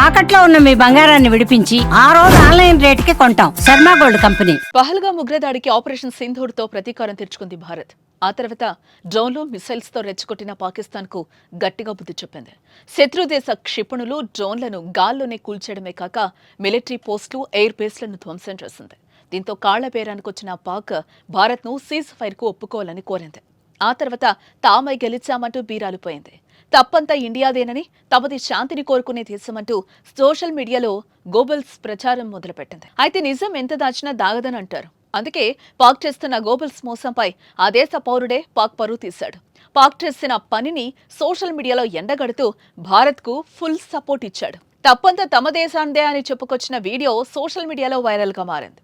తాకట్లో ఉన్న మీ బంగారాన్ని విడిపించి ఆ రోజు ఆన్లైన్ రేటుకి కొంటాం. Sharma gold company. పహల్గామ్ ఉగ్రదాడికి ఆపరేషన్ సింధూర్ తో ప్రతీకారం తీర్చుకుంది భారత్. ఆ తర్వాత డ్రోన్లు, మిసైల్స్ తో రెచ్చగొట్టిన పాకిస్తాన్ కు గట్టిగా బుద్ధి చెప్పింది. శత్రుదేశ క్షిపణులు, డ్రోన్లను గాల్లోనే కూల్చేయడమే కాక మిలిటరీ పోస్టులు, ఎయిర్ బేస్లను ధ్వంసం చేసింది. దీంతో కాళ్లబేరానికి వచ్చిన పాక్ భారత్ ను సీజ్ ఫైర్ కు ఒప్పుకోవాలని కోరింది. ఆ తర్వాత తామై గెలిచామంటూ బీరాలిపోయింది. తప్పంతా ఇండియాదేనని, తమది శాంతిని కోరుకునే దేశమంటూ సోషల్ మీడియాలో గోబల్స్ ప్రచారం మొదలుపెట్టింది. అయితే నిజం ఎంత దాచినా దాగదని అంటారు. అందుకే పాక్ చేస్తున్న గోబల్స్ మోసంపై ఆ దేశ పౌరుడే పాక్ పరువు తీశాడు. పాక్ చేసిన పనిని సోషల్ మీడియాలో ఎండగడుతూ భారత్ కు ఫుల్ సపోర్ట్ ఇచ్చాడు. తప్పంతా తమ దేశాందే అని చెప్పుకొచ్చిన వీడియో సోషల్ మీడియాలో వైరల్ గా మారింది.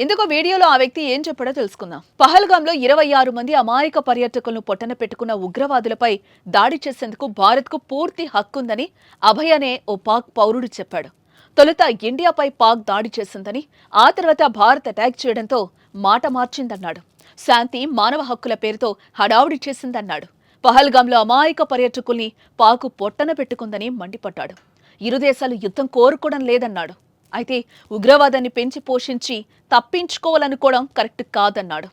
ఇందుకు వీడియోలో ఆ వ్యక్తి ఏం చెప్పాడో తెలుసుకుందాం. పహల్గామ్ లో 26 మంది అమాయక పర్యాటకులను పొట్టన పెట్టుకున్న ఉగ్రవాదులపై దాడి చేసేందుకు భారత్ కు పూర్తి హక్కుందని అభయ్ అనే ఓ పాక్ పౌరుడు చెప్పాడు. తొలుత ఇండియాపై పాక్ దాడి చేసిందని, ఆ తర్వాత భారత్ అటాక్ చేయడంతో మాట మార్చిందన్నాడు. శాంతి, మానవ హక్కుల పేరుతో హడావుడి చేసిందన్నాడు. పహల్గామ్లో అమాయక పర్యాటకుల్ని పాక్ పొట్టన పెట్టుకుందని మండిపడ్డాడు. ఇరు దేశాలు యుద్ధం కోరుకోవడం లేదన్నాడు. అయితే ఉగ్రవాదాన్ని పెంచి పోషించి తప్పించుకోవాలనుకోవడం కరెక్ట్ కాదన్నాడు.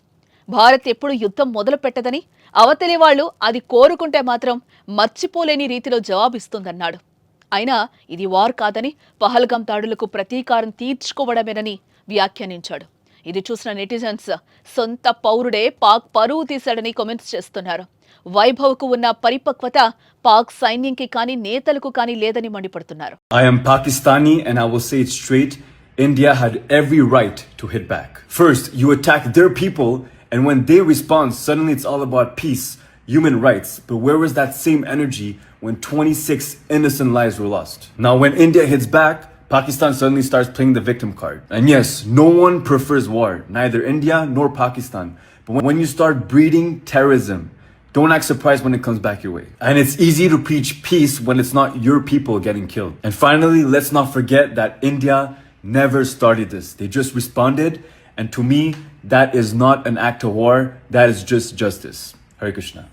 భారత్ ఎప్పుడు యుద్ధం మొదలు పెట్టదని, అవతలి వాళ్లు అది కోరుకుంటే మాత్రం మర్చిపోలేని రీతిలో జవాబిస్తుందన్నాడు. అయినా ఇది వార్ కాదని, పహల్గామ్ దాడులకు ప్రతీకారం తీర్చుకోవడమేనని వ్యాఖ్యానించాడు. ఇది చూసిన నెటిజన్స్ సొంత పౌరుడే పాక్ పరువు తీశాడని కామెంట్స్ చేస్తున్నారు. వైభవ్కు ఉన్న పరిపక్వత పాక్ సైన్యంకి కానీ నేతలకు కానీ లేదని మండిపడుతున్నారు. I am Pakistani and I will say it straight. India had every right to hit back. First, you attack their people and when they respond, suddenly it's all about peace, human rights. But where was that same energy when 26 innocent lives were lost? Now when India hits back, Pakistan suddenly starts playing the victim card. And yes, no one prefers war, neither India nor Pakistan. But when you start breeding terrorism, don't act surprised when it comes back your way. And it's easy to preach peace when it's not your people getting killed. And finally, let's not forget that India never started this. They just responded. And to me, that is not an act of war. That is just justice. Hare Krishna.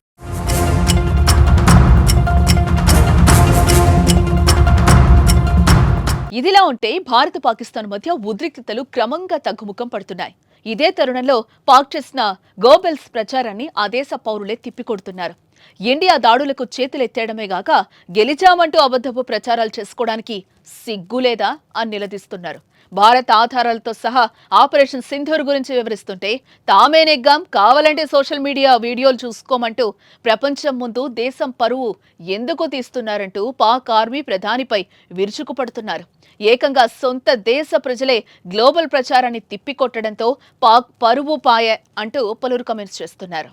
ఇదిలా ఉంటే భారత్, పాకిస్తాన్ మధ్య ఉద్రిక్తతలు క్రమంగా తగ్గుముఖం పడుతున్నాయి. ఇదే తరుణంలో పాక్ చేసిన గోబెల్స్ ప్రచారాన్ని ఆ దేశ పౌరులే తిప్పికొడుతున్నారు. ఇండియా దాడులకు చేతులెత్తేయడమే గాక గెలిచామంటూ అబద్ధపు ప్రచారాలు చేసుకోవడానికి సిగ్గులేదా అని నిలదీస్తున్నారు. భారత్ ఆధారాలతో సహా ఆపరేషన్ సింధూర్ గురించి వివరిస్తుంటే తామే నెగ్గాం, కావాలంటే సోషల్ మీడియా వీడియోలు చూసుకోమంటూ ప్రపంచం ముందు దేశం పరువు ఎందుకు తీస్తున్నారంటూ పాక్ ఆర్మీ ప్రధానిపై విరుచుకుపడుతున్నారు. ఏకంగా సొంత దేశ ప్రజలే గ్లోబల్ ప్రచారాన్ని తిప్పికొట్టడంతో పాక్ పరువు పాయ అంటూ పలువురు కామెంట్స్ చేస్తున్నారు.